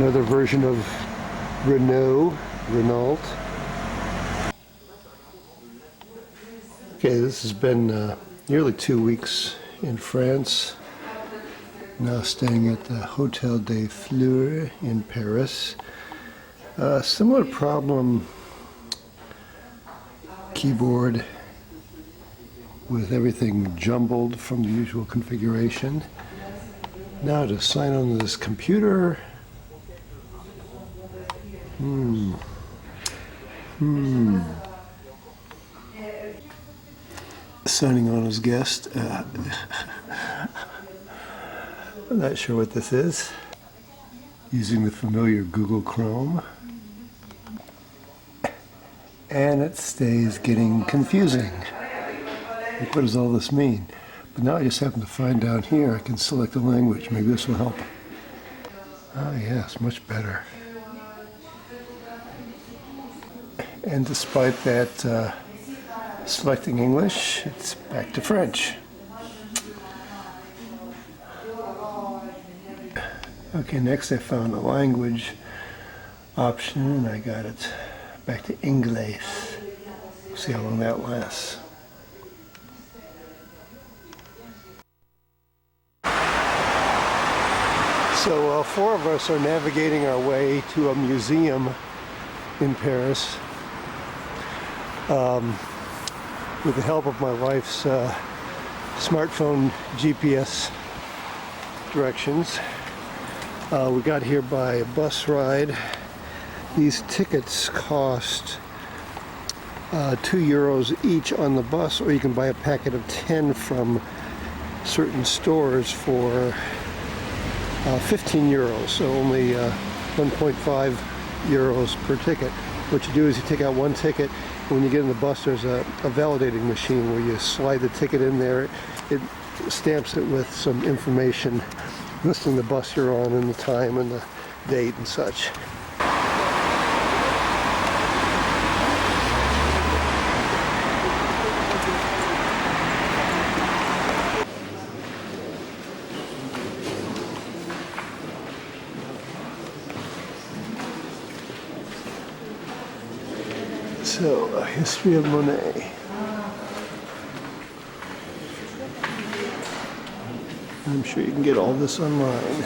another version of Renault. Okay, this has been nearly 2 weeks in France. Now staying at the Hotel des Fleurs in Paris. Similar problem, keyboard with everything jumbled from the usual configuration. Now to sign on to this computer. Signing on as guest. I'm not sure what this is. Using the familiar Google Chrome. And it stays getting confusing. Like, what does all this mean? But now I just happen to find down here I can select a language. Maybe this will help. Ah, yes, much better. And despite that selecting English, it's back to French. Okay, next I found the language option and I got it back to English. See how long that lasts. So 4 of us are navigating our way to a museum in Paris with the help of my wife's smartphone GPS directions. We got here by a bus ride. These tickets cost €2 each on the bus, or you can buy a packet of 10 from certain stores for €15, so only 1.5 euros per ticket. What you do is you take out one ticket. When you get in the bus, there's a validating machine where you slide the ticket in there. It stamps it with some information listing the bus you're on and the time and the date and such. So, a history of Monet. I'm sure you can get all this online.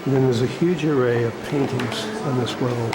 And then there's a huge array of paintings on this wall.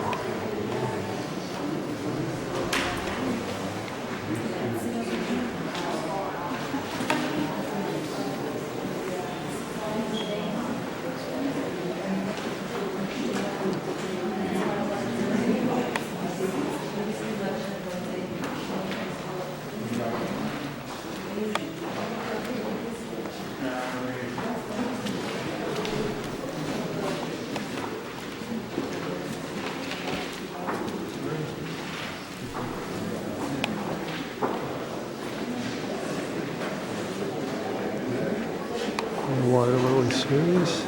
Water lily series.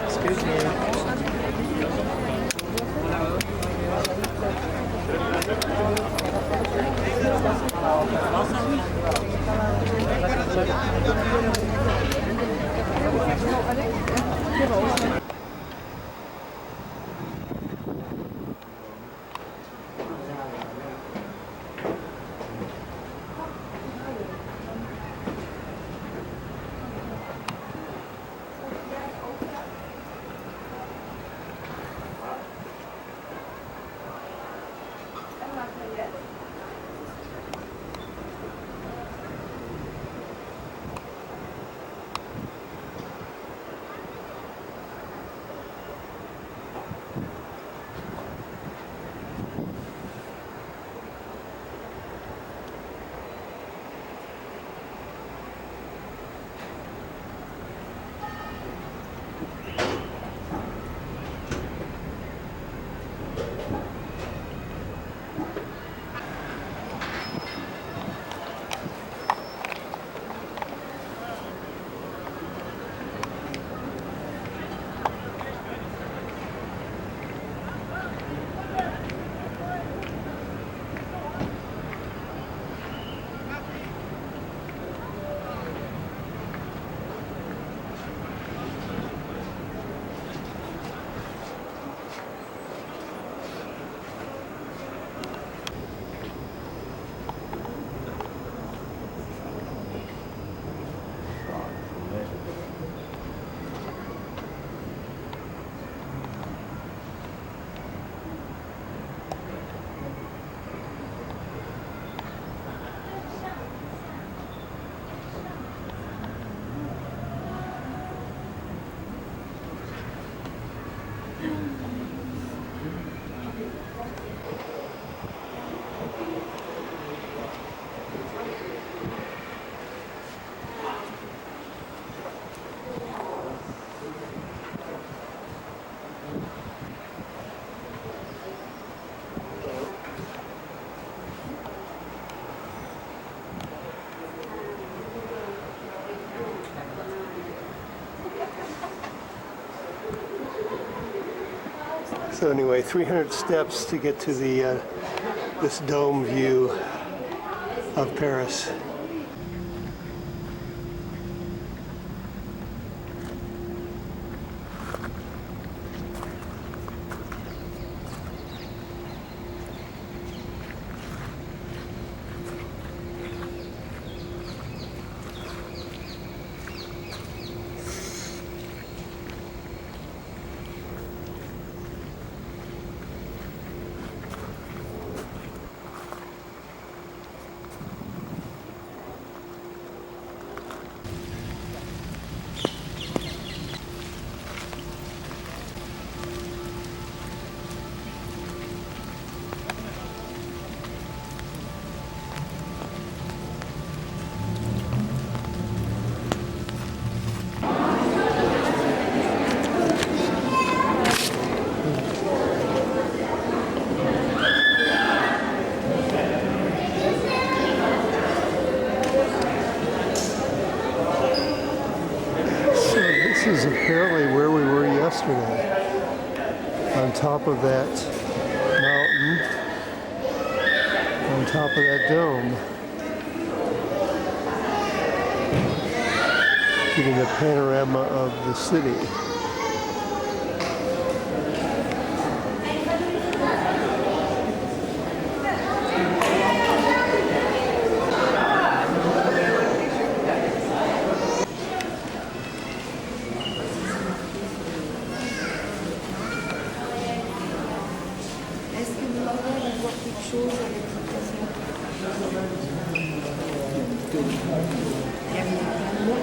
Excuse me. So anyway, 300 steps to get to the this dome view of Paris. This is apparently where we were yesterday, on top of that mountain, on top of that dome, getting a panorama of the city.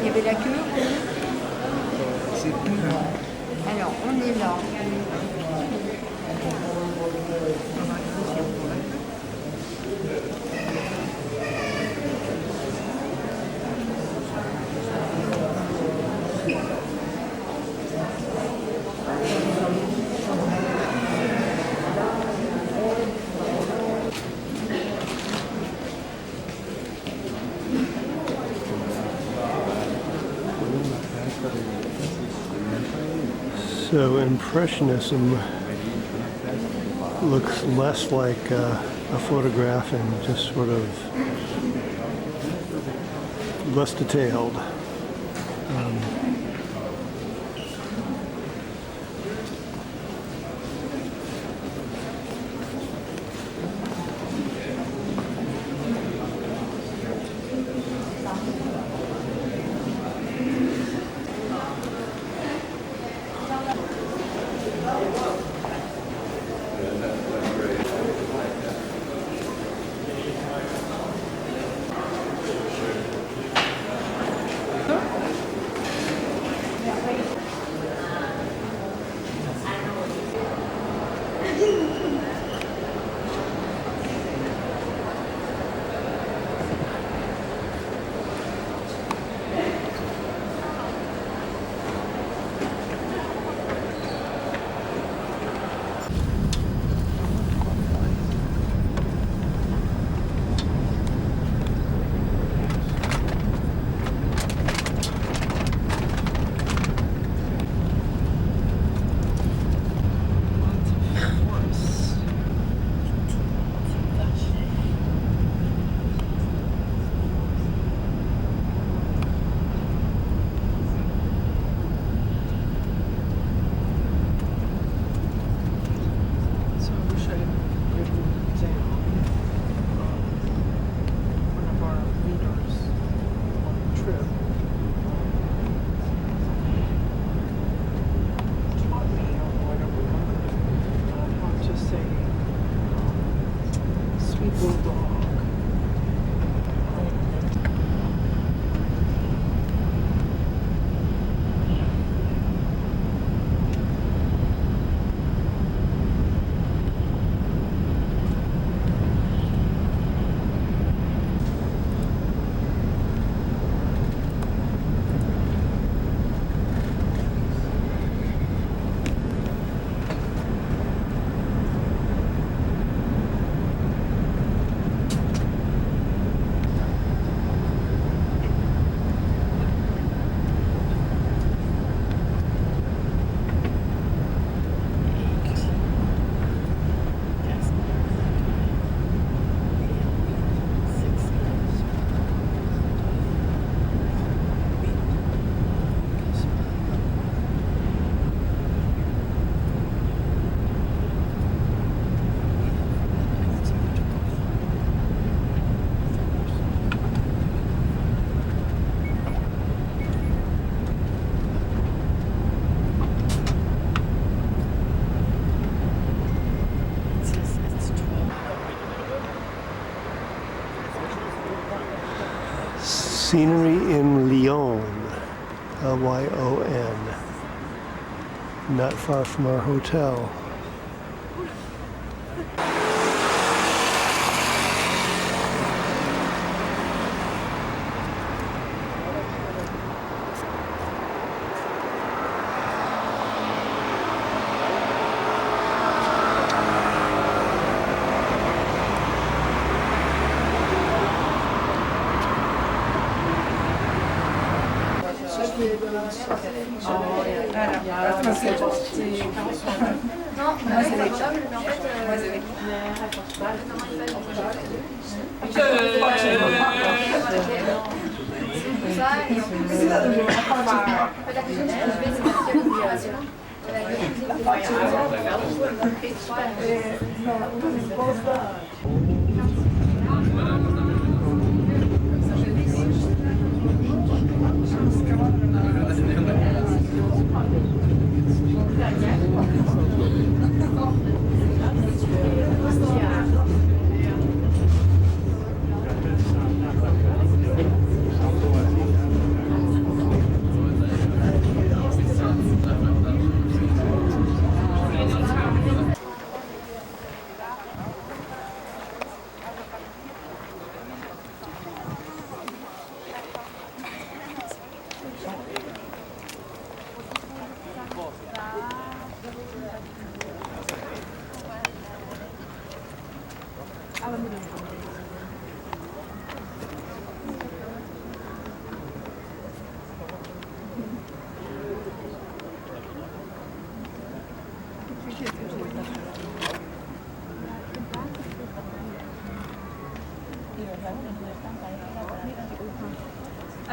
Il y avait la queue. Alors, on est là. So Impressionism looks less like a photograph and just sort of less detailed. Scenery in Lyon, Lyon, not far from our hotel.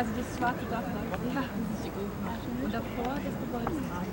Also das schwarze Dach da. Ja, das ist die Grubenmaschine. Und davor das Gebäude ist rein.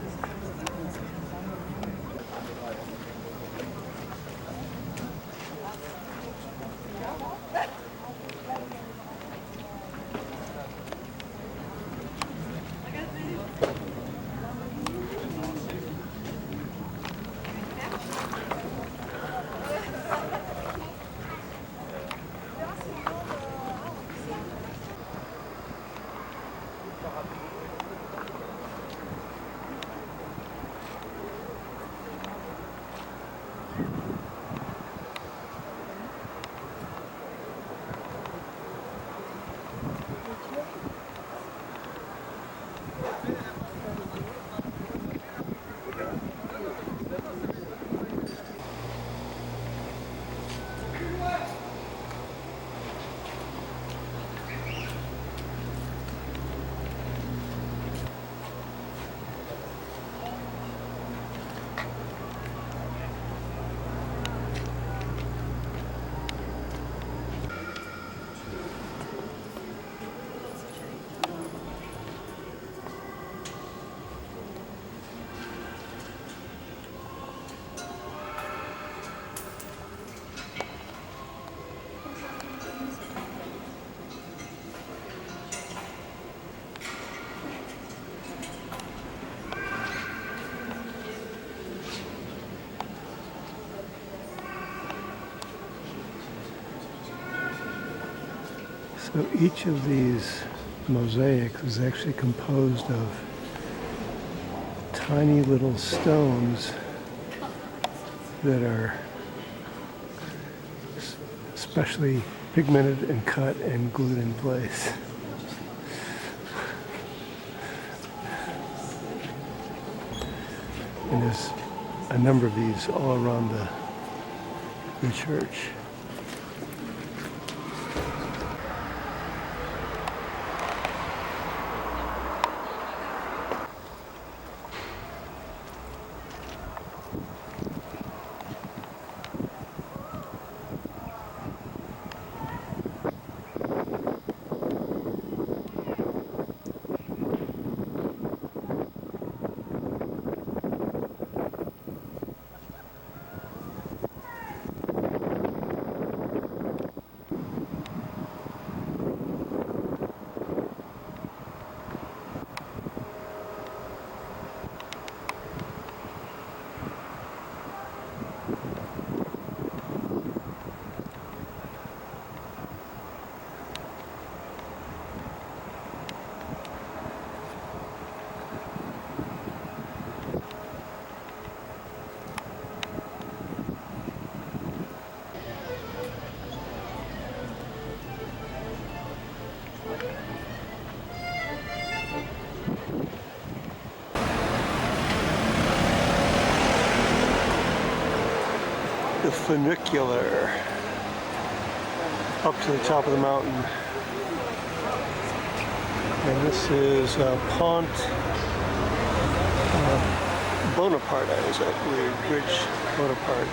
So each of these mosaics is actually composed of tiny little stones that are specially pigmented and cut and glued in place. And there's a number of these all around the church. The funicular up to the top of the mountain. And this is Pont Bonaparte, is that weird bridge Bonaparte.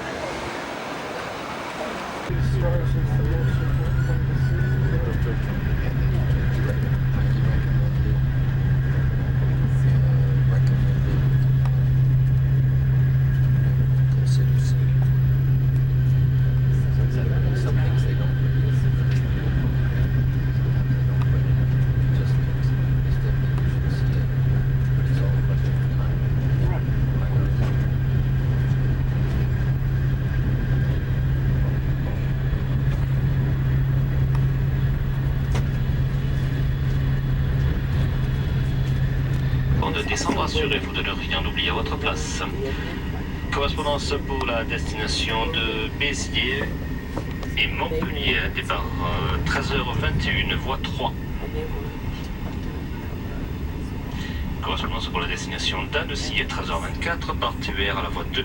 De descendre, assurez-vous de ne rien oublier à votre place. Correspondance pour la destination de Béziers et Montpellier, départ 13h21, voie 3. Correspondance pour la destination d'Annecy, 13h24, part UR à la voie 2.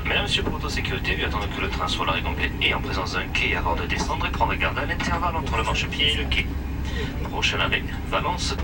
Mesdames, Messieurs, pour votre sécurité, veuillez attendre que le train soit largé complet et en présence d'un quai avant de descendre et prendre garde à l'intervalle entre le marchepied et le quai. Prochain arrêt, Valence.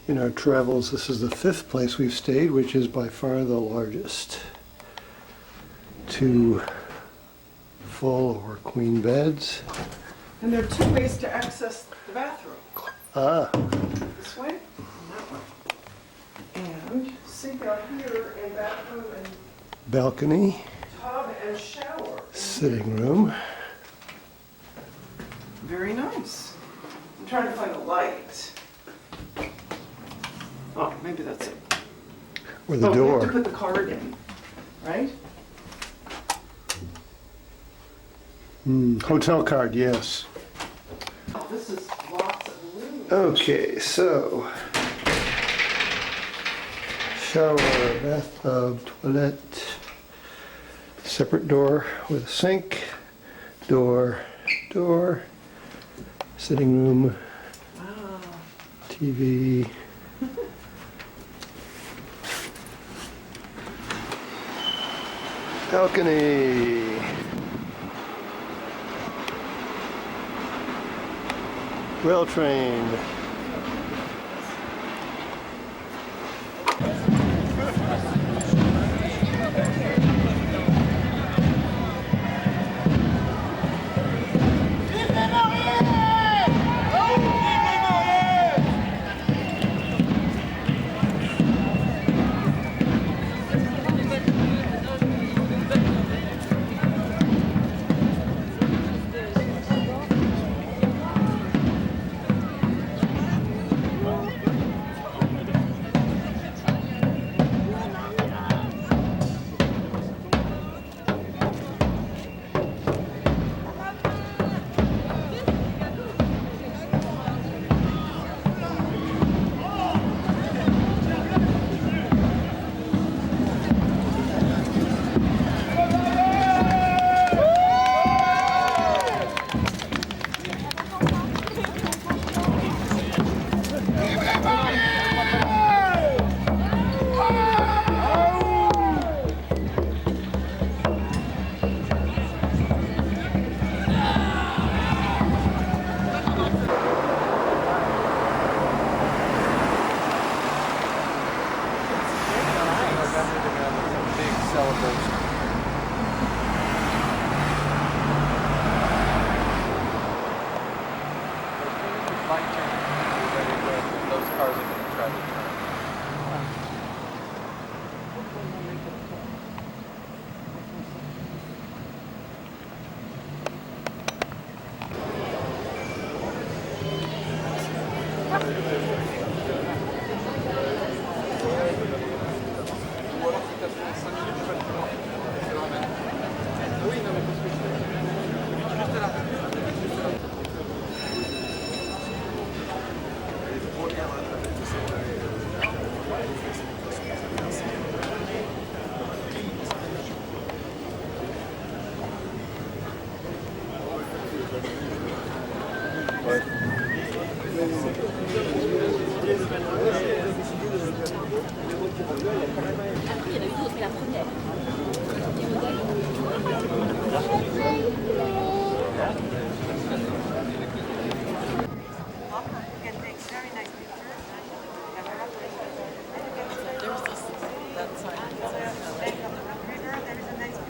In our travels, this is the 5th place we've stayed, which is by far the largest. 2 full or queen beds. And there are 2 ways to access the bathroom. Ah, This way and that one. And sink out here and bathroom and balcony, tub and shower. sitting room. Very nice. I'm trying to find a light. Oh, maybe that's it. Or the Oh, you have to door. put the card in, right? Hotel card, yes. Oh, this is lots of room. Okay, so shower, bathtub, toilet, separate door with a sink, door, sitting room, Wow. TV. Balcony. Well trained.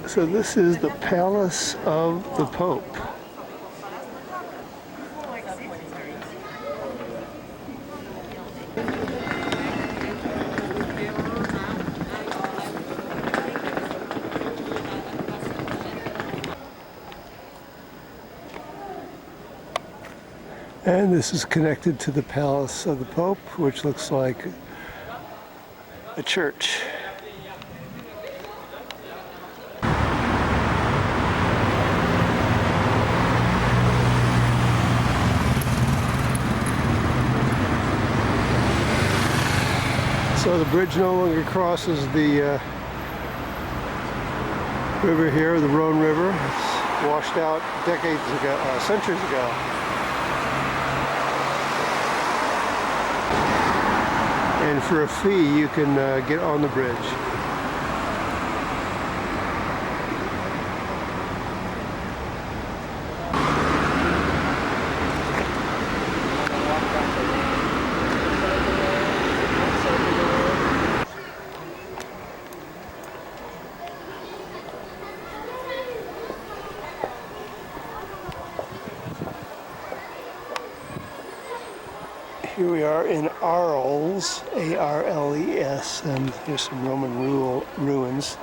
So this is the Palace of the Pope. And this is connected to the Palace of the Pope, which looks like a church. So the bridge no longer crosses the river here, the Rhone River. It's washed out decades ago, centuries ago. And for a fee, you can get on the bridge. Here we are in Arles, A-R-L-E-S, and here's some Roman ruins.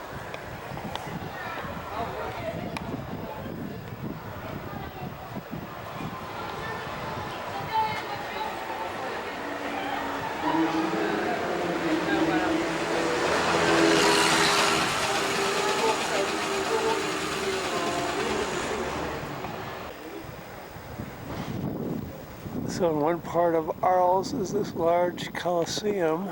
So in one part of Arles is this large Colosseum.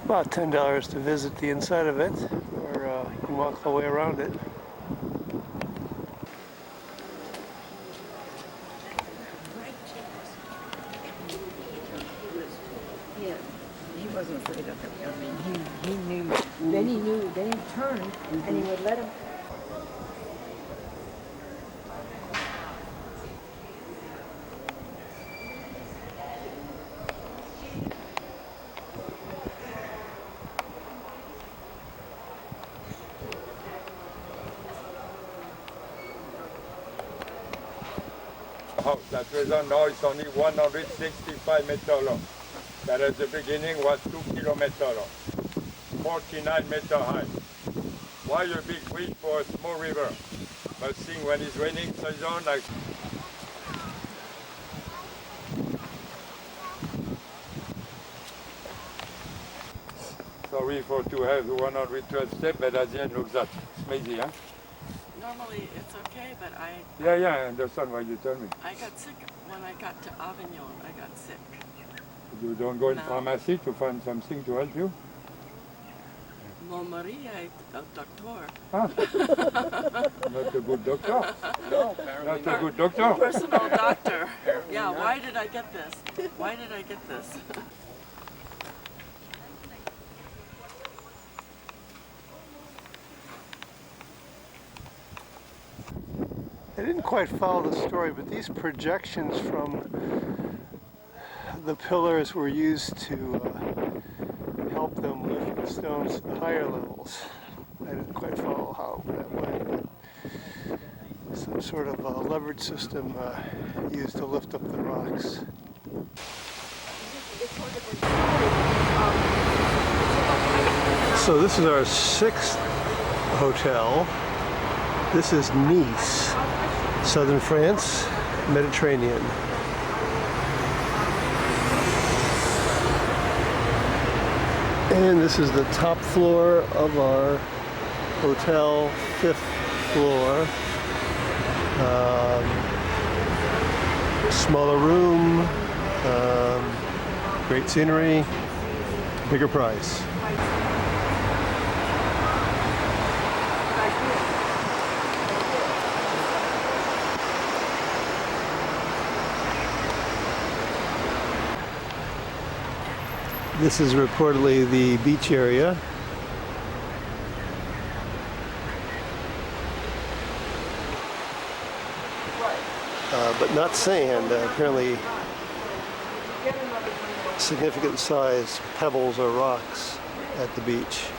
About $10 to visit the inside of it, or you can walk the way around it. Yeah, he wasn't afraid of it. I mean, he knew. Then he knew. Then he turned, and he would let him. House that was on now it's only 165 meters long. That at the beginning was 2 kilometers long, 49 meters high. Why a big bridge for a small river? But seeing when it's raining season, like sorry for to have the 112 steps, but at the end looks that it's amazing, huh? Normally it's okay, but Yeah, I understand what you tell me. I got sick when I got to Avignon. I got sick. You don't go in No. pharmacy to find something to help you? Mon mari est un doctor. Not a good doctor. No, apparently not a good doctor. Personal doctor. Yeah, why did I get this? Why did I get this? I didn't quite follow the story, but these projections from the pillars were used to help them lift the stones to the higher levels. I didn't quite follow how that went, but some sort of leverage system used to lift up the rocks. So this is our 6th hotel. This is Nice, southern France, Mediterranean. And this is the top floor of our hotel, 5th floor. Smaller room, great scenery, bigger price. This is reportedly the beach area. But not sand. Apparently significant size pebbles or rocks at the beach.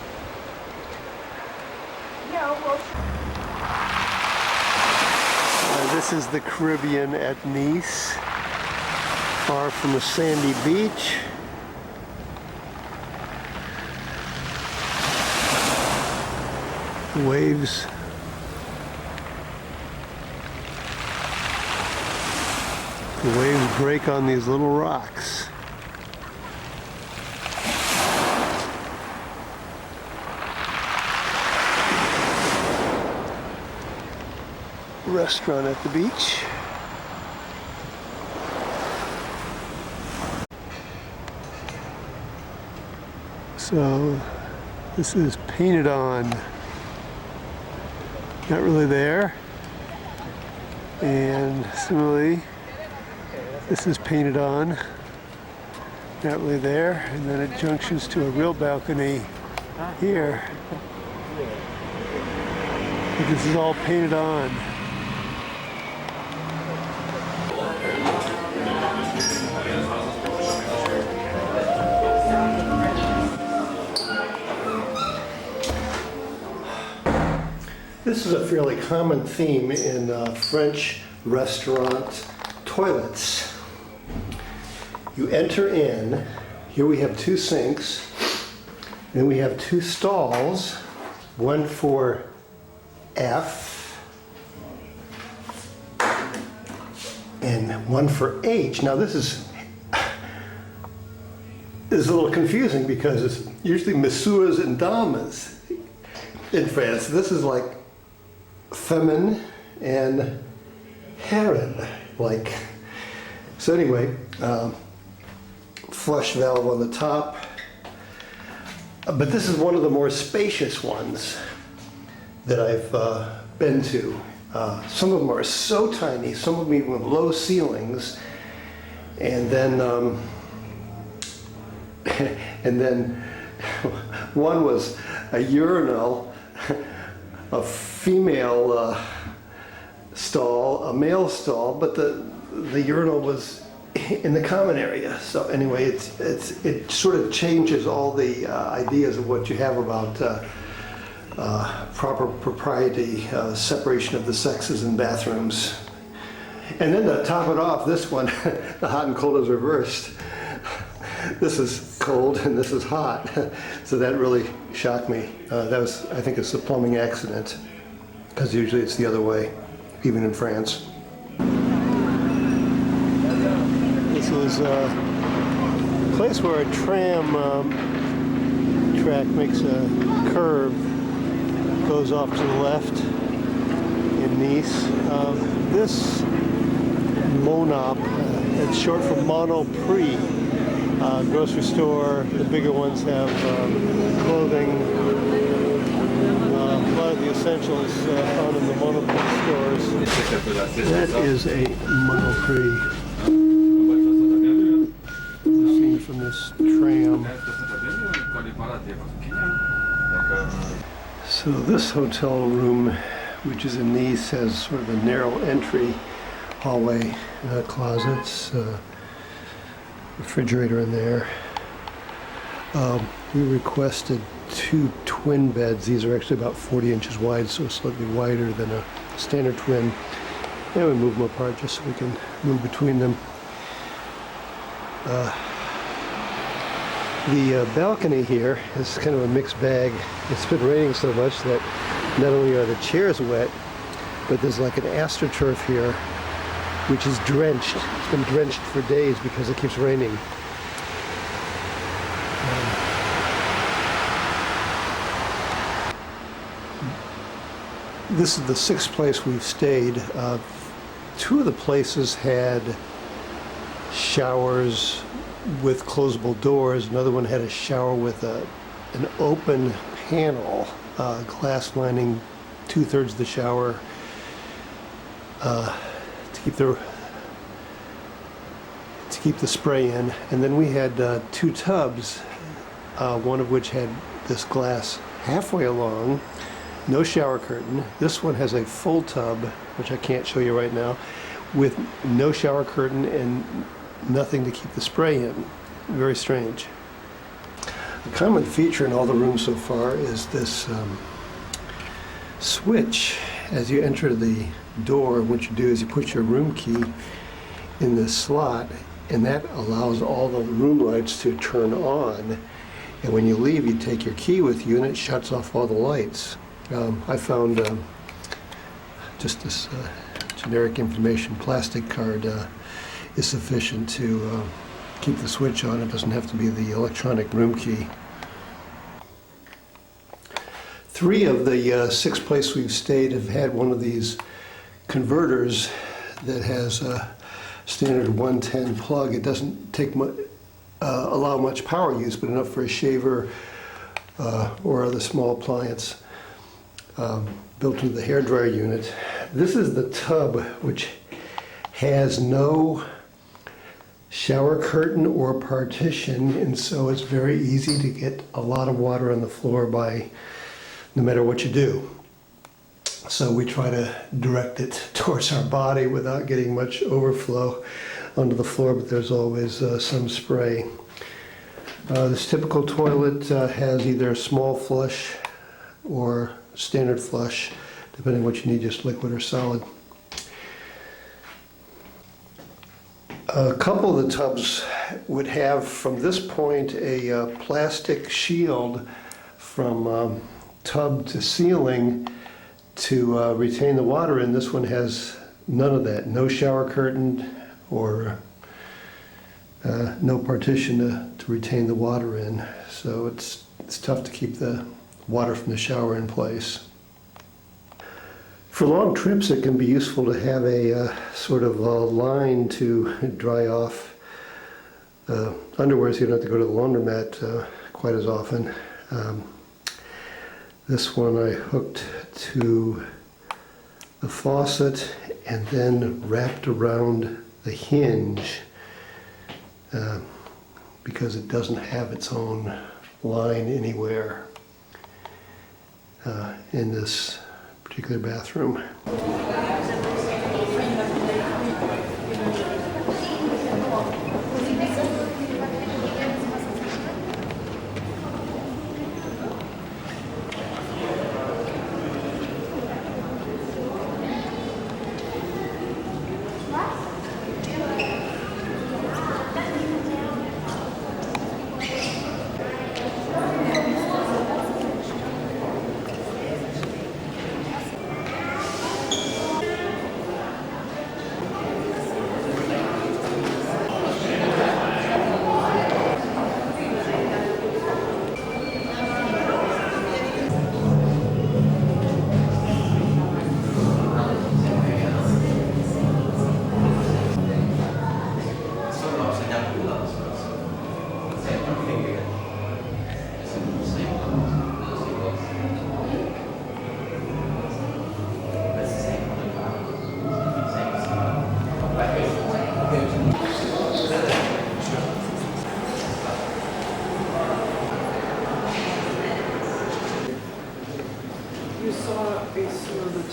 This is the Caribbean at Nice, far from the sandy beach. Waves. The waves break on these little rocks. Restaurant at the beach. So this is painted on. Not really there. And similarly, this is painted on. Not really there. And then it junctions to a real balcony here. But this is all painted on. This is a fairly common theme in French restaurant toilets. You enter in, here we have 2 sinks, and we have 2 stalls, one for F and one for H. Now this is a little confusing because it's usually messieurs and dames in France. This is like feminine and herren, like. So anyway, flush valve on the top. But this is one of the more spacious ones that I've been to. Some of them are so tiny, some of them even with low ceilings, and then one was a urinal, a female stall, a male stall, but the urinal was in the common area. So anyway, it sort of changes all the ideas of what you have about proper propriety, separation of the sexes in bathrooms. And then to top it off, this one, the hot and cold is reversed. This is cold and this is hot. So that really shocked me. That was, I think it's a plumbing accident, because usually it's the other way, even in France. This is a place where a tram track makes a curve, goes off to the left in Nice. This Monop, it's short for Monoprix, grocery store. The bigger ones have clothing. A lot of the essentials found in the Monoprix stores. That is a Monoprix. Seen from this tram. So this hotel room, which is in Nice, has sort of a narrow entry hallway, closets, refrigerator in there. We requested 2 twin beds. These are actually about 40 inches wide, so slightly wider than a standard twin. And we move them apart just so we can move between them. The balcony here is kind of a mixed bag. It's been raining so much that not only are the chairs wet, but there's like an astroturf here, which is drenched. It's been drenched for days because it keeps raining. This is the 6th place we've stayed. 2 of the places had showers with closable doors. Another one had a shower with an open panel, glass lining 2/3 of the shower, to keep the spray in. And then we had 2 tubs, one of which had this glass halfway along, no shower curtain. This one has a full tub, which I can't show you right now, with no shower curtain and nothing to keep the spray in. Very strange. A common feature in all the rooms so far is this switch. As you enter the door, what you do is you put your room key in this slot, and that allows all the room lights to turn on. And when you leave, you take your key with you and it shuts off all the lights. I found just this generic information plastic card is sufficient to keep the switch on. It doesn't have to be the electronic room key. 3 of the 6 places we've stayed have had one of these converters that has a standard 110 plug. It doesn't take allow much power use, but enough for a shaver or other small appliance built into the hairdryer unit. This is the tub, which has no shower curtain or partition, and so it's very easy to get a lot of water on the floor by no matter what you do. So we try to direct it towards our body without getting much overflow onto the floor, but there's always some spray. This typical toilet has either a small flush or standard flush, depending on what you need, just liquid or solid. A couple of the tubs would have, from this point, a plastic shield from tub to ceiling to retain the water in. This one has none of that. No shower curtain or no partition to retain the water in. So it's tough to keep the water from the shower in place. For long trips, it can be useful to have a sort of a line to dry off underwear, so you don't have to go to the laundromat quite as often. This one I hooked to the faucet and then wrapped around the hinge because it doesn't have its own line anywhere in this particular bathroom. You saw a swordlet.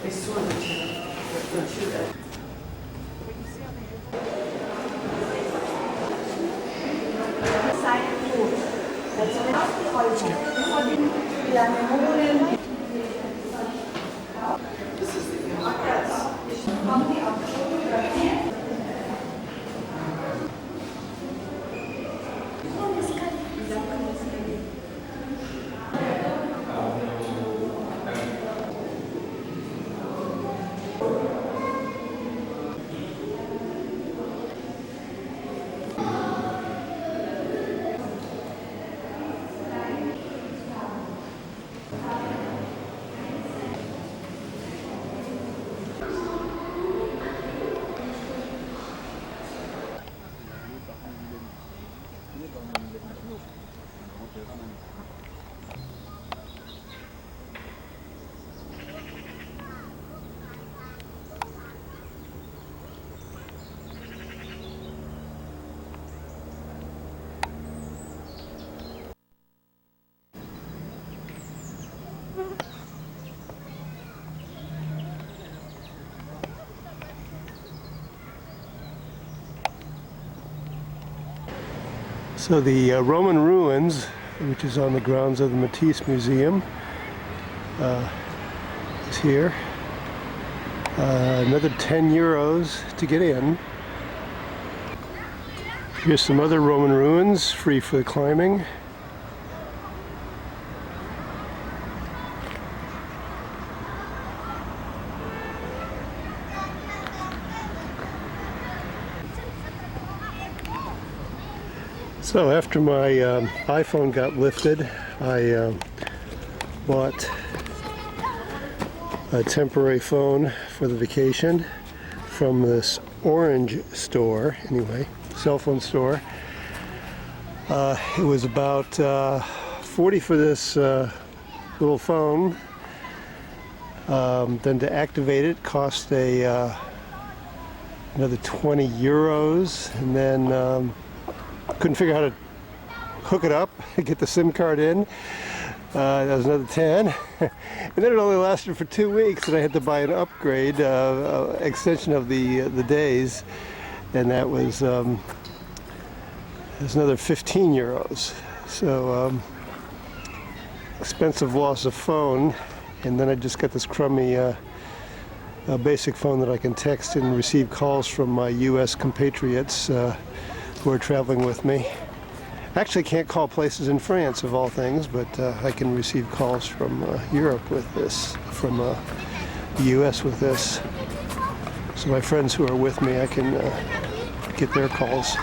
A swordlet. This is the So the Roman ruins, which is on the grounds of the Picasso Museum, is here. Another 10 euros to get in. Here's some other Roman ruins, free for the climbing. So after my iPhone got lifted, I bought a temporary phone for the vacation from this Orange store, anyway, cell phone store. It was about $40 for this little phone. Then to activate it cost another 20 euros, and then couldn't figure out how to hook it up, get the SIM card in. That was another 10. And then it only lasted for 2 weeks, and I had to buy an upgrade, extension of the days, and that was another 15 euros. So expensive loss of phone, and then I just got this crummy a basic phone that I can text and receive calls from my U.S. compatriots who are traveling with me. Actually, can't call places in France, of all things, but I can receive calls from Europe with this, from the U.S. with this. So my friends who are with me, I can get their calls.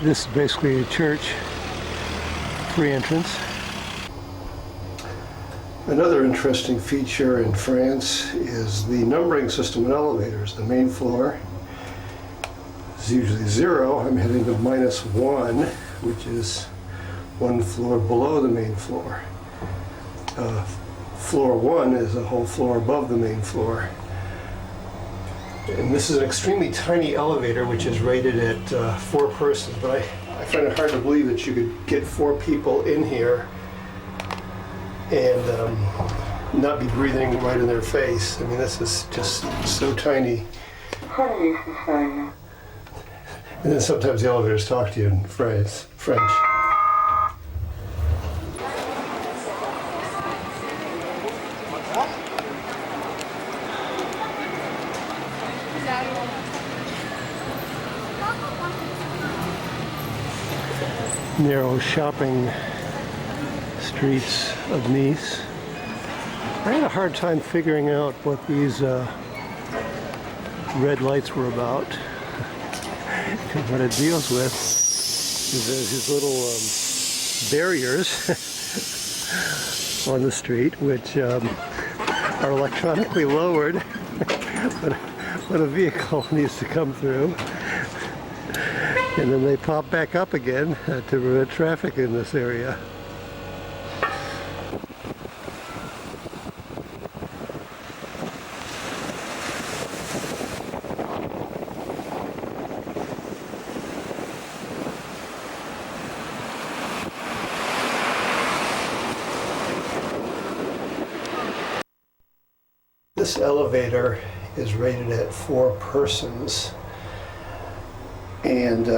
This is basically a church, free entrance. Another interesting feature in France is the numbering system in elevators. The main floor is usually 0. I'm heading to -1, which is one floor below the main floor. Floor 1 is a whole floor above the main floor. And this is an extremely tiny elevator, which is rated at 4 persons, but I find it hard to believe that you could get 4 people in here and not be breathing right in their face. I mean, this is just so tiny. And then sometimes the elevators talk to you in French. Narrow shopping streets of Nice. I had a hard time figuring out what these red lights were about. What it deals with is these little barriers on the street, which are electronically lowered when a vehicle needs to come through. And then they pop back up again to prevent traffic in this area. This elevator is rated at 4 persons. And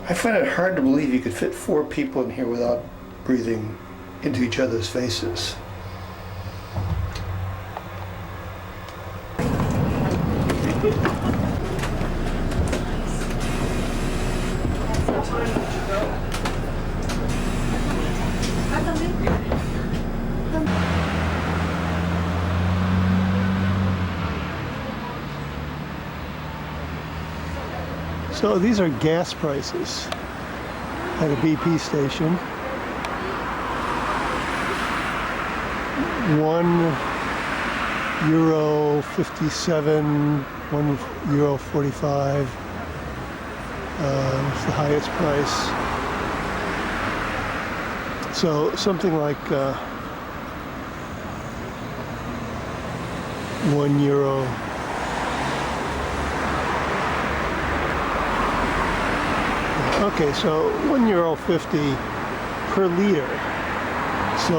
I find it hard to believe you could fit 4 people in here without breathing into each other's faces. So these are gas prices at a BP station. €1.57, €1.45 was the highest price. So something like €1. Okay, so €1.50 per liter. So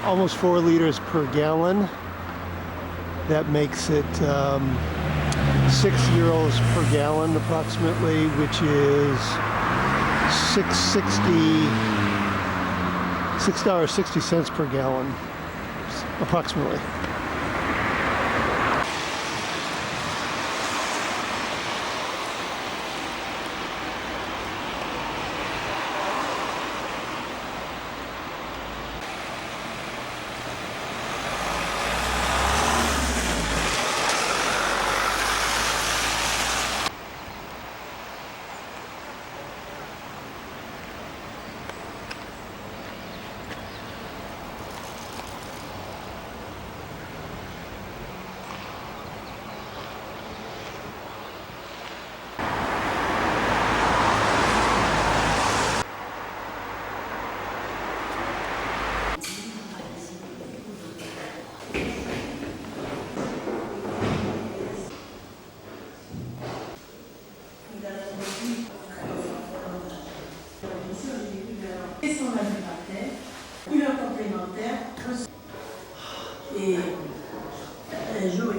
almost 4 liters per gallon. That makes it €6 per gallon approximately, which is $6.60 per gallon approximately.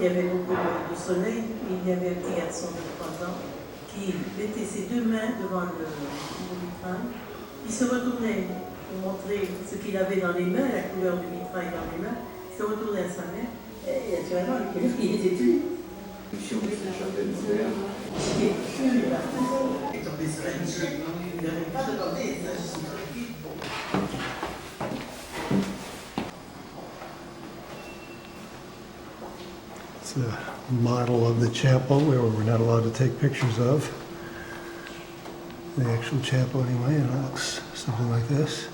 y avait beaucoup de soleil, il y avait un petit garçon de 3 ans qui mettait ses 2 mains devant le vitrail. Il se retournait pour montrer ce qu'il avait dans les mains, la couleur du vitrail dans les mains. Il se retournait à sa mère et naturellement, il était tué. C'était fou, là. Il est tombé sur la niche. Il n'avait pas demandé, ça, je suis tranquille. It's a model of the chapel where we're not allowed to take pictures of. The actual chapel anyway, and it looks something like this.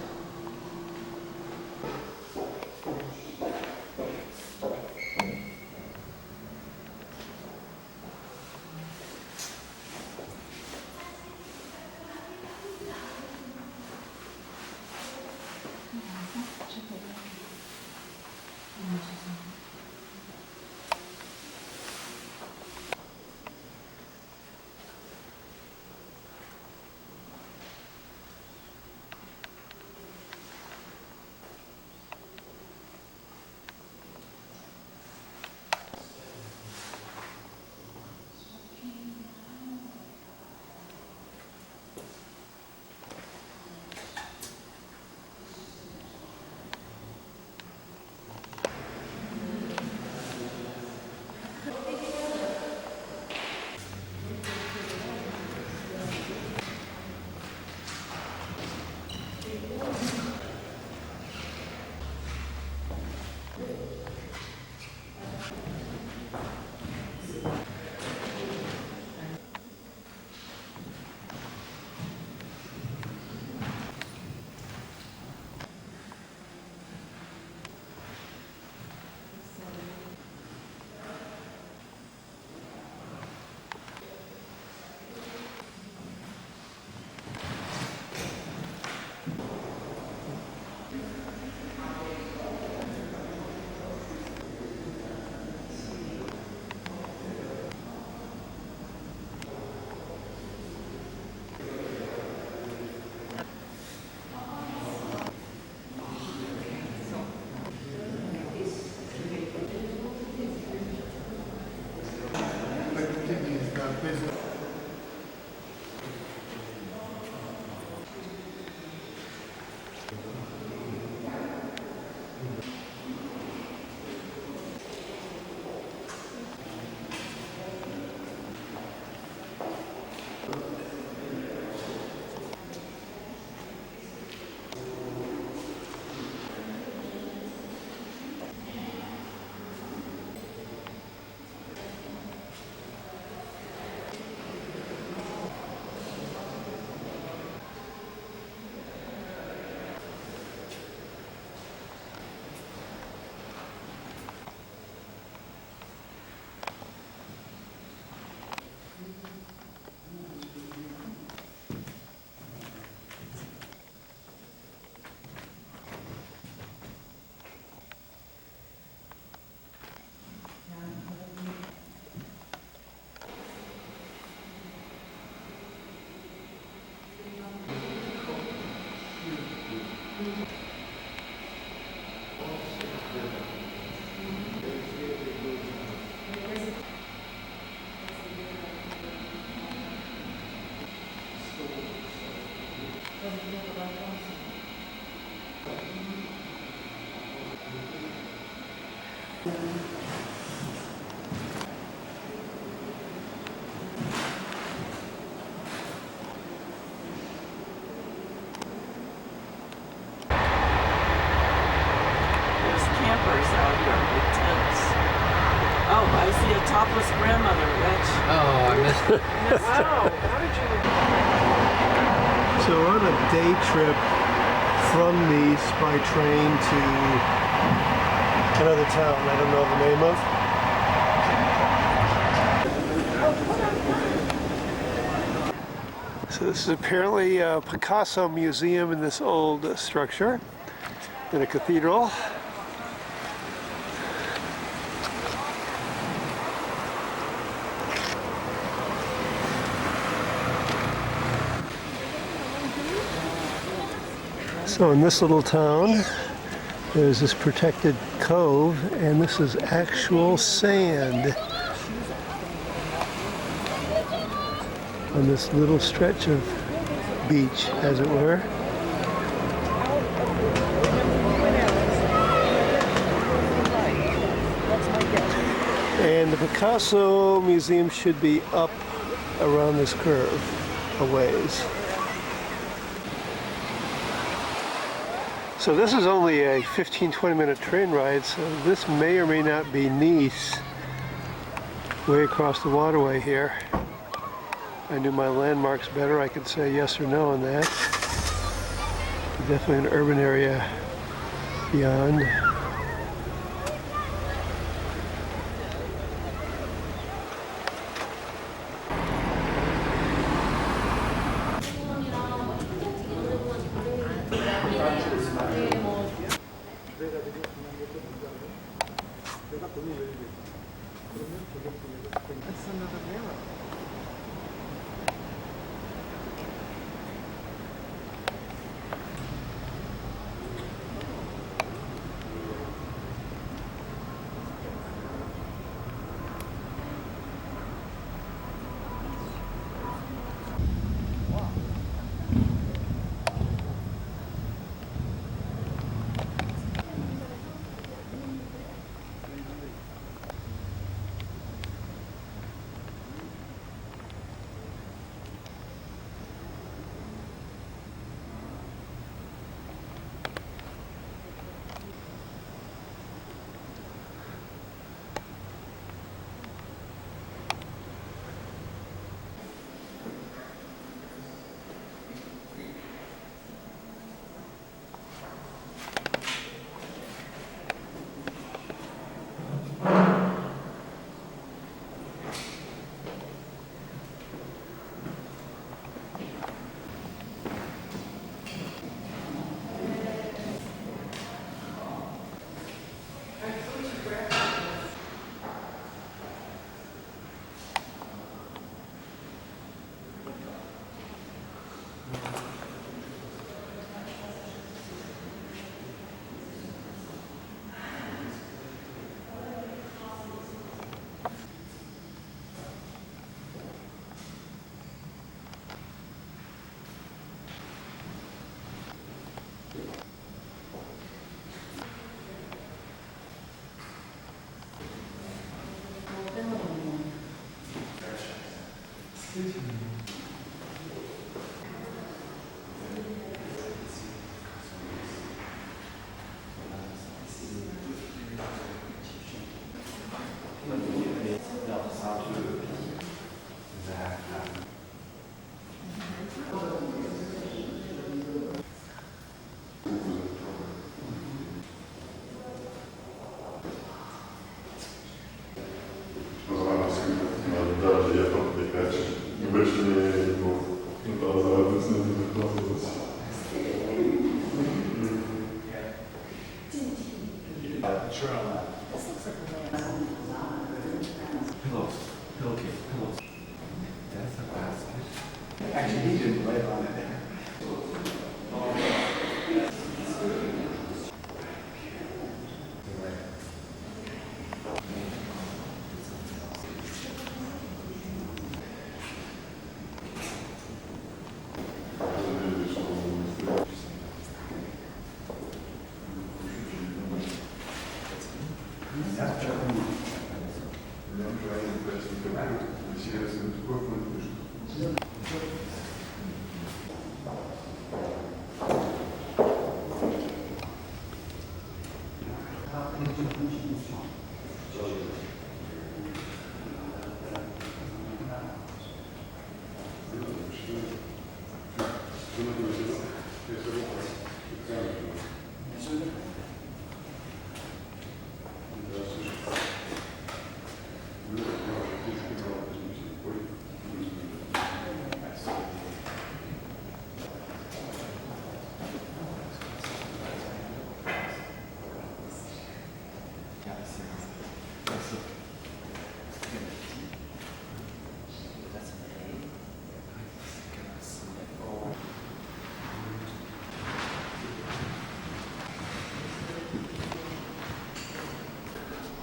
Topless grandmother, Rich. Oh, I missed it. Wow, how did you? So we're on a day trip from Nice by train to another town I don't know the name of. So this is apparently a Picasso Museum in this old structure in a cathedral. So in this little town, There's this protected cove, and this is actual sand on this little stretch of beach, as it were. And the Picasso Museum should be up around this curve a ways. So this is only a 15-20 minute train ride, so this may or may not be Nice, way across the waterway here. If I knew my landmarks better, I could say yes or no on that. Definitely an urban area beyond. That's another railroad.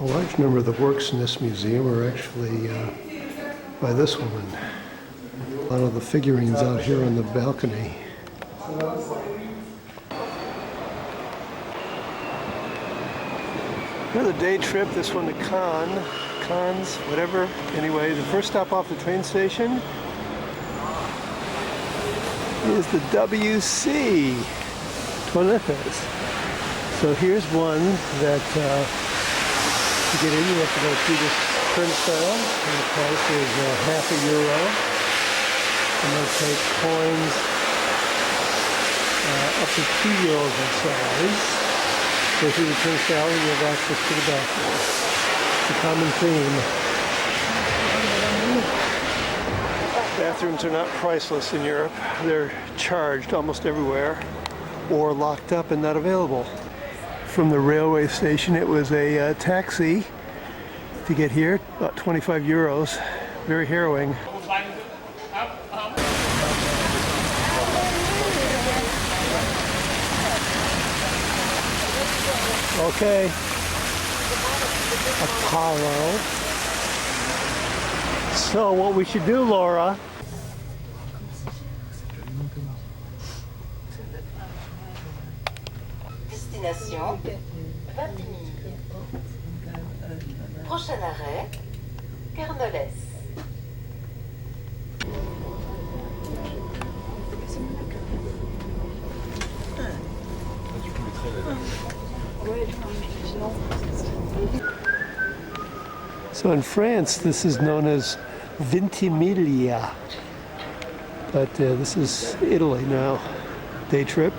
A large number of the works in this museum are actually by this woman. A lot of the figurines out here on the balcony. Another day trip, this one to Cannes, whatever. Anyway, the first stop off the train station is the WC Toilettes. So here's one that to get in you have to go through this turnstile, and the price is €0.50. And they'll take coins up to €2 in size. Go through the turnstile and you have access to the bathroom. It's a common theme. Bathrooms are not priceless in Europe. They're charged almost everywhere or locked up and not available. From the railway station, it was a taxi to get here, about €25. Very harrowing. Okay, Apollo. So what we should do, Laura, Destination Vintimille. Prochain arrêt, Carnolès. so in France, this is known as Ventimiglia, but this is Italy now. Day trip.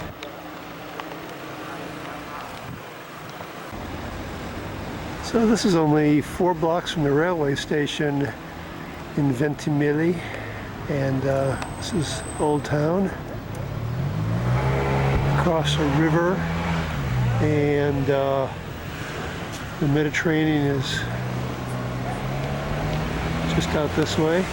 So this is only 4 blocks from the railway station in Ventimiglia, and this is Old Town. Across a river, and the Mediterranean is just out this way.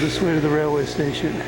This way to the railway station.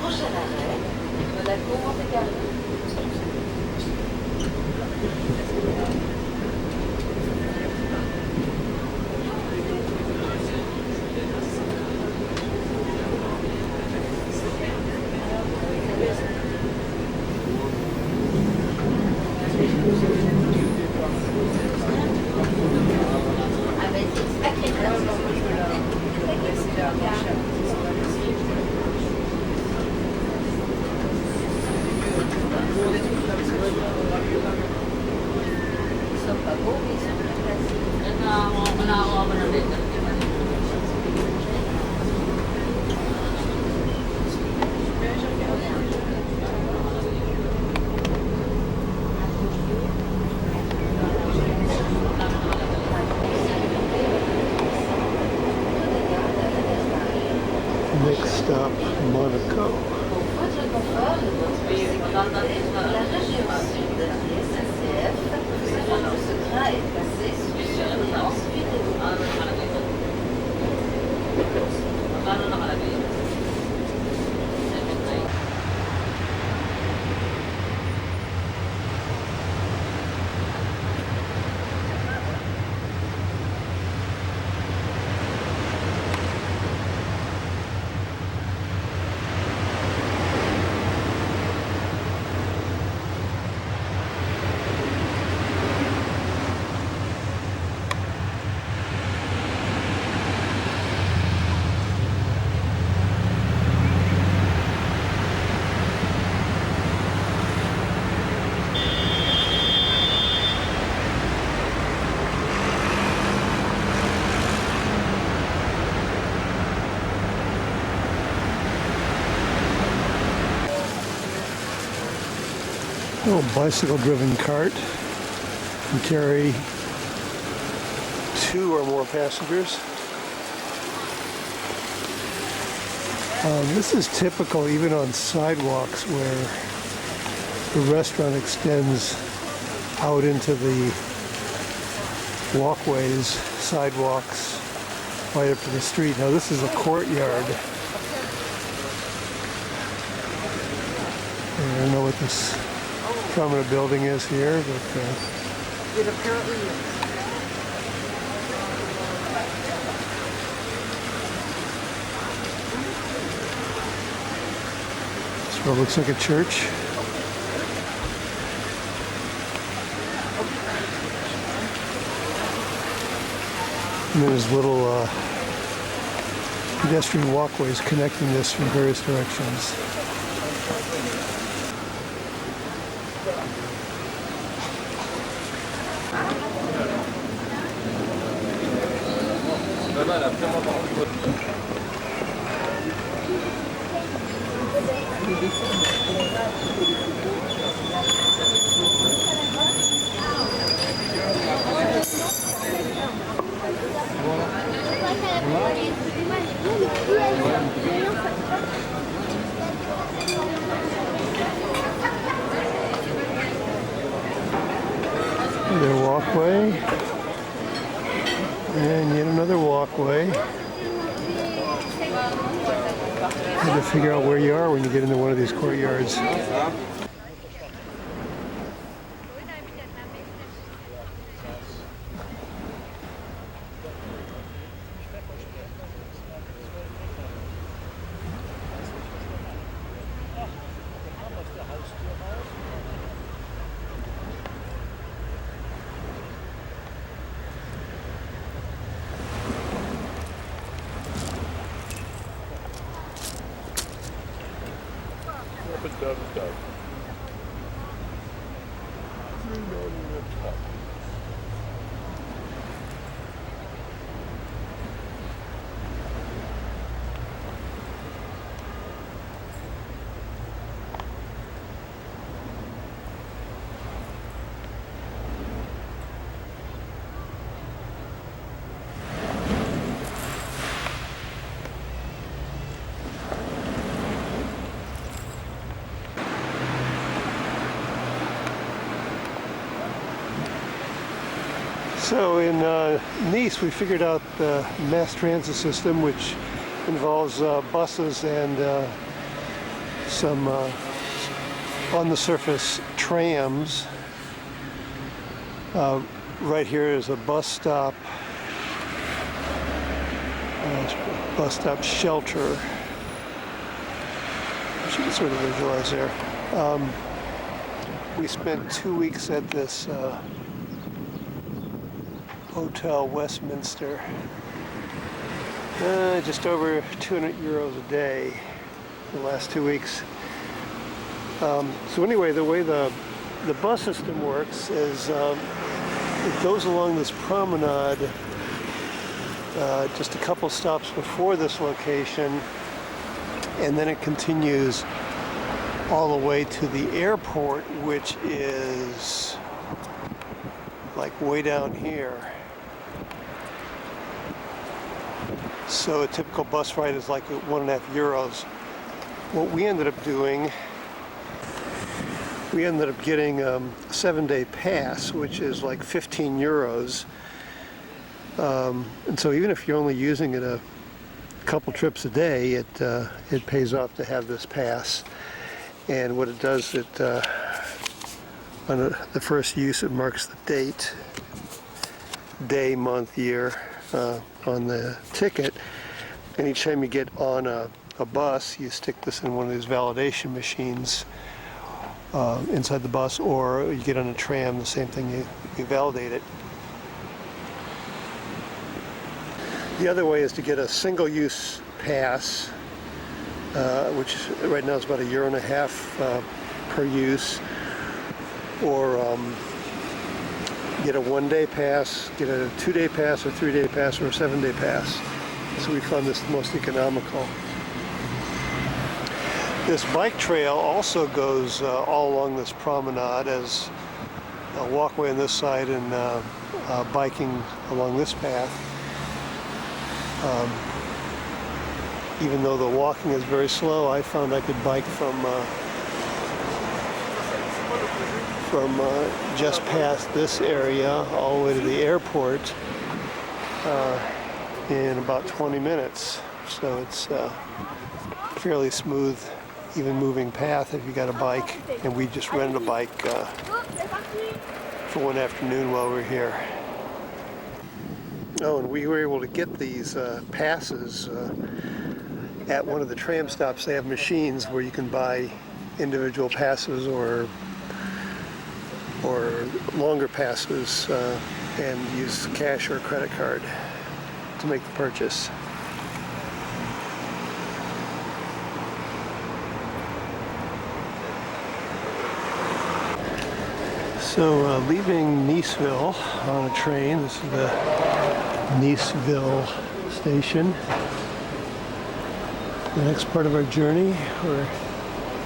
Prochain arrêt, Monaco-Monte-Carlo. stop, Monaco. Pour votre confort et votre sécurité, la région sud de la SNCF vous informe que ce train est placé sous surveillance vidéo. Oh, bicycle-driven cart can carry 2 or more passengers. This is typical even on sidewalks where the restaurant extends out into the walkways, sidewalks, right up to the street. Now this is a courtyard. I don't know what this prominent building is here, but It apparently is. this road looks like a church. And there's little pedestrian walkways connecting this from various directions. Another walkway, and yet another walkway. You have to figure out where you are when you get into one of these courtyards. So in Nice, we figured out the mass transit system, which involves buses and some on-the-surface trams. Right here is a bus stop shelter, which you can sort of visualize there. We spent 2 weeks at this Hotel Westminster. Just over 200 euros a day the last 2 weeks. So anyway, the way the bus system works is it goes along this promenade just a couple stops before this location, and then it continues all the way to the airport, which is like way down here. So a typical bus ride is like €1.50. What we ended up doing, we ended up getting a 7-day pass, which is like €15. And so even if you're only using it a couple trips a day, it pays off to have this pass. And what it does, on the first use, it marks the date, day, month, year on the ticket. And each time you get on a bus, you stick this in one of these validation machines inside the bus, or you get on a tram, the same thing, you validate it. The other way is to get a single-use pass, which right now is about €1.50 per use, or get a 1-day pass, get a 2-day pass, or 3-day pass, or a 7-day pass. So we found this the most economical. This bike trail also goes all along this promenade, as a walkway on this side and biking along this path. Even though the walking is very slow, I found I could bike from just past this area all the way to the airport in about 20 minutes. So it's fairly smooth, even moving path if you got a bike. And we just rented a bike for one afternoon while we were here. Oh, and we were able to get these passes at one of the tram stops. They have machines where you can buy individual passes or longer passes and use cash or credit card to make the purchase. So leaving Niceville on a train, this is the Niceville station. The next part of our journey, we're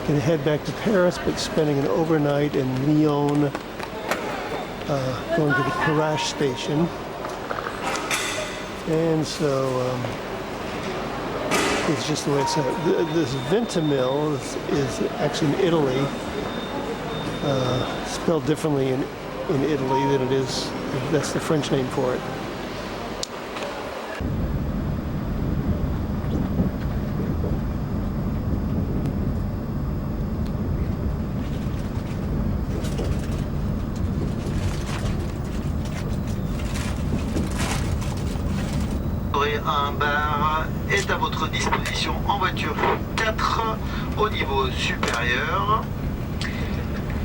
going to head back to Paris, but spending an overnight in Lyon, going to the Perrache station. And so it's just the way it's set. This Vintimille is actually in Italy, spelled differently in Italy than it is, that's the French name for it. Un bar est à votre disposition en voiture 4 au niveau supérieur.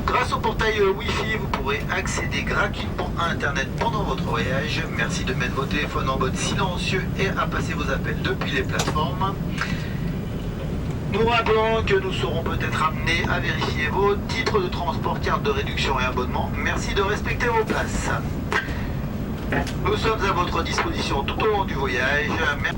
Grâce au portail Wi-Fi, vous pourrez accéder gratuitement à Internet pendant votre voyage. Merci de mettre vos téléphones en mode silencieux et à passer vos appels depuis les plateformes. Nous rappelons que nous serons peut-être amenés à vérifier vos titres de transport, cartes de réduction et abonnement. Merci de respecter vos places. Nous sommes à votre disposition tout au long du voyage. Merci.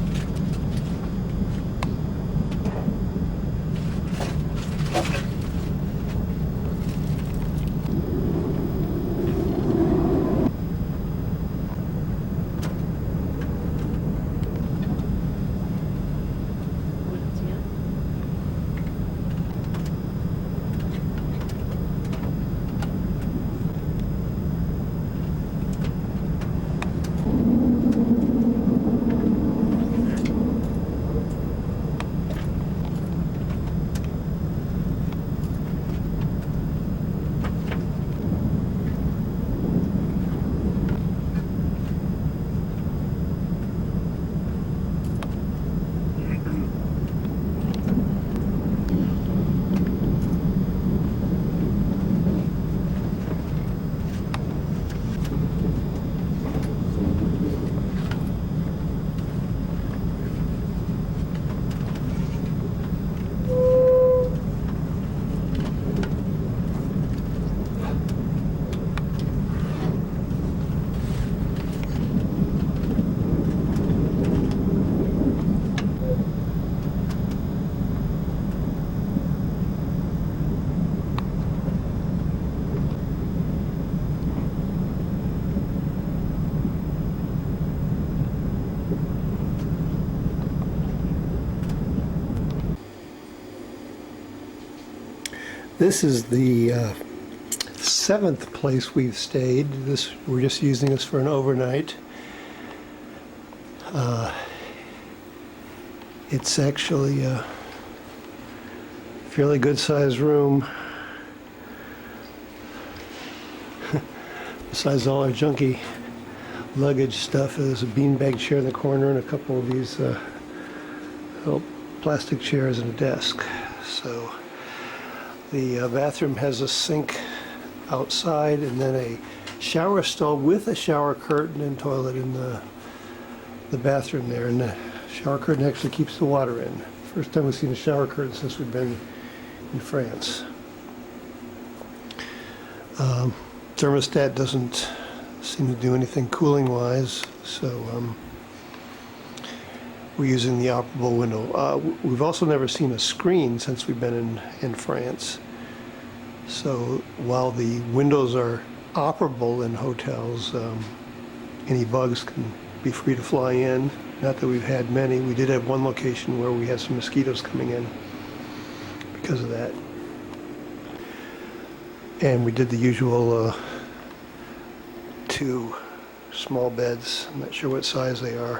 This is the 7th place we've stayed. We're just using this for an overnight. It's actually a fairly good sized room. Besides all our junky luggage stuff, there's a beanbag chair in the corner and a couple of these little plastic chairs and a desk. So the bathroom has a sink outside and then a shower stall with a shower curtain and toilet in the bathroom there. And the shower curtain actually keeps the water in. First time we've seen a shower curtain since we've been in France. Thermostat doesn't seem to do anything cooling wise, so we're using the operable window. We've also never seen a screen since we've been in France. So while the windows are operable in hotels, any bugs can be free to fly in. Not that we've had many. We did have one location where we had some mosquitoes coming in because of that. And we did the usual 2 small beds. I'm not sure what size they are.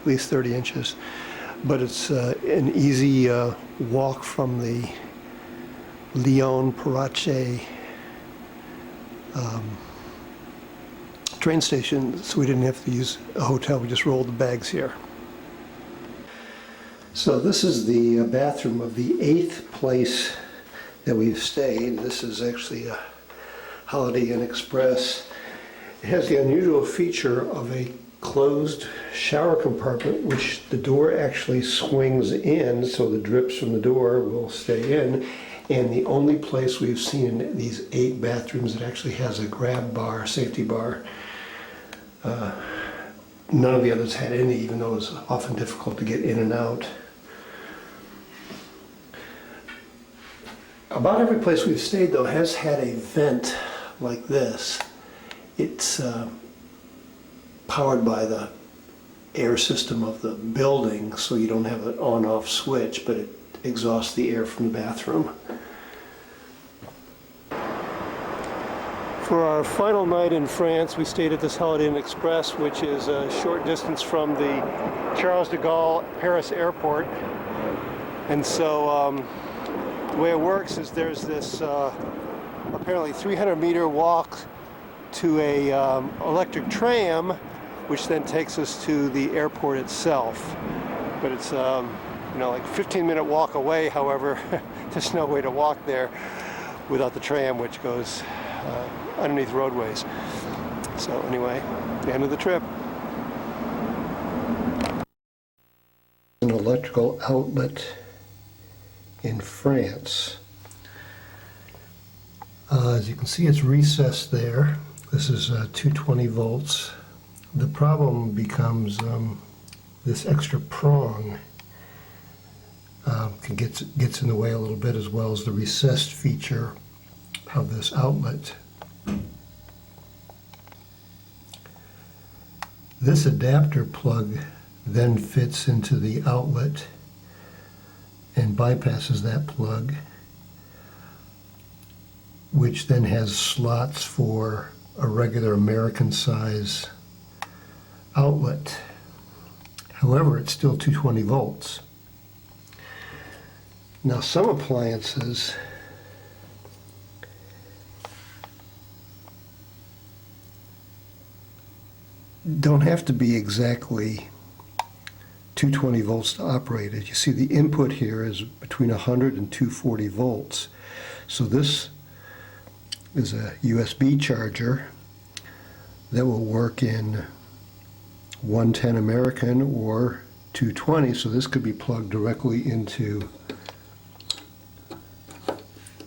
At least 30 inches. But it's an easy walk from the Lyon-Parache train station, so we didn't have to use a hotel. We just rolled the bags here. So this is the bathroom of the 8th place that we've stayed. This is actually a Holiday Inn Express. It has the unusual feature of a closed shower compartment, which the door actually swings in, so the drips from the door will stay in. And the only place we've seen in these 8 bathrooms that actually has a grab bar, safety bar. None of the others had any, even though it was often difficult to get in and out. About every place we've stayed, though, has had a vent like this. It's powered by the air system of the building, so you don't have an on-off switch, but it exhausts the air from the bathroom. For our final night in France, we stayed at this Holiday Inn Express, which is a short distance from the Charles de Gaulle Paris airport. And so the way it works is there's this apparently 300-meter walk to a electric tram, which then takes us to the airport itself. But it's like a 15-minute walk away. However, there's no way to walk there without the tram, which goes underneath roadways. So anyway, the end of the trip. An electrical outlet in France. As you can see, it's recessed there. This is 220 volts. The problem becomes this extra prong gets in the way a little bit, as well as the recessed feature of this outlet. This adapter plug then fits into the outlet and bypasses that plug, which then has slots for a regular American size outlet. However, it's still 220 volts. Now, some appliances don't have to be exactly 220 volts to operate it. You see the input here is between 100 and 240 volts. So this is a USB charger that will work in 110 American or 220, so this could be plugged directly into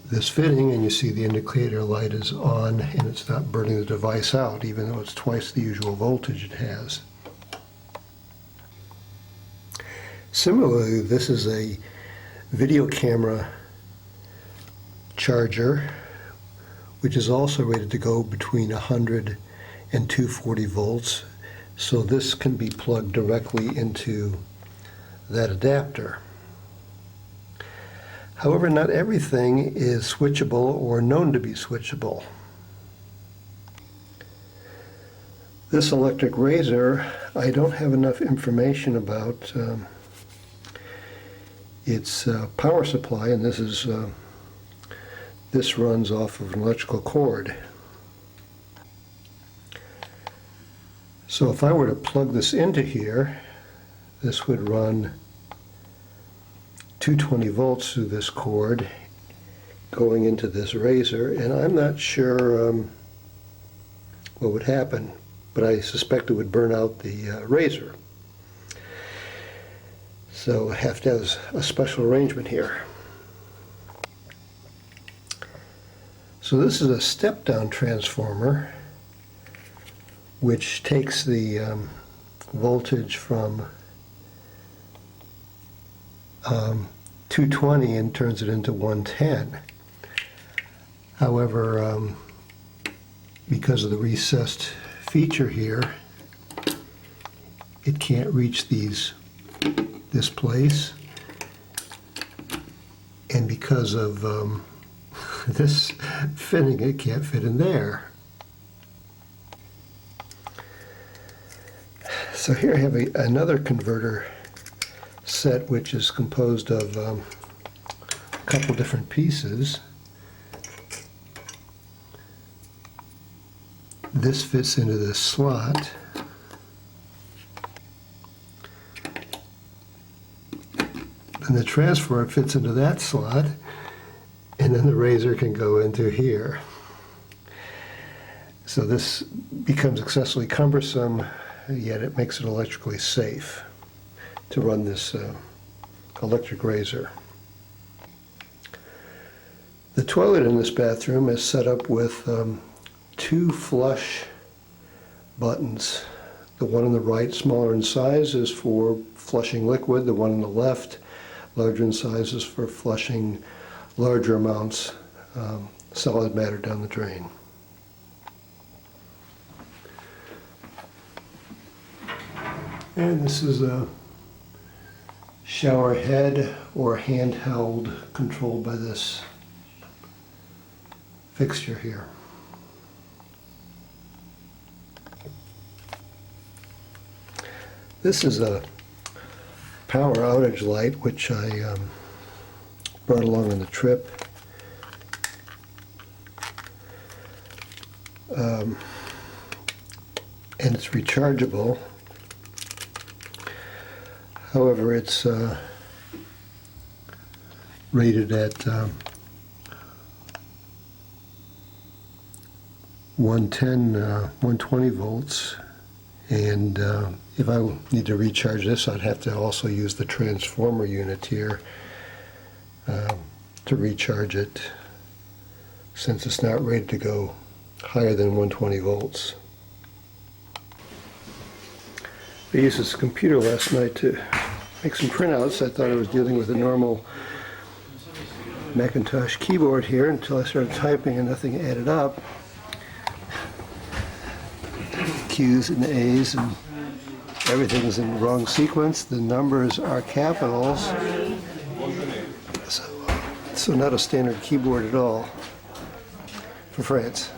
this fitting, and you see the indicator light is on and it's not burning the device out, even though it's twice the usual voltage it has. Similarly, this is a video camera charger, which is also rated to go between 100 and 240 volts. So this can be plugged directly into that adapter. However, not everything is switchable or known to be switchable. This electric razor, I don't have enough information about its power supply, and this runs off of an electrical cord. So if I were to plug this into here, this would run 220 volts through this cord going into this razor, and I'm not sure what would happen, but I suspect it would burn out the razor. So I have to have a special arrangement here. So this is a step-down transformer which takes the voltage from 220 and turns it into 110. However, because of the recessed feature here, it can't reach this place, and because of this fitting, it can't fit in there. So here I have another converter set which is composed of a couple different pieces. This fits into this slot. And the transformer fits into that slot, and then the razor can go into here. So this becomes excessively cumbersome, yet it makes it electrically safe to run this electric razor. The toilet in this bathroom is set up with two flush buttons. The one on the right, smaller in size, is for flushing liquid. The one on the left, larger in size, is for flushing larger amounts solid matter down the drain. And this is a shower head or handheld controlled by this fixture here. This is a power outage light which I brought along on the trip. And it's rechargeable. However, it's rated at 120 volts, and if I need to recharge this, I'd have to also use the transformer unit here to recharge it, since it's not rated to go higher than 120 volts. I used this computer last night to make some printouts. I thought I was dealing with a normal Macintosh keyboard here until I started typing and nothing added up. Q's and A's and everything's in the wrong sequence. The numbers are capitals. So not a standard keyboard at all for France.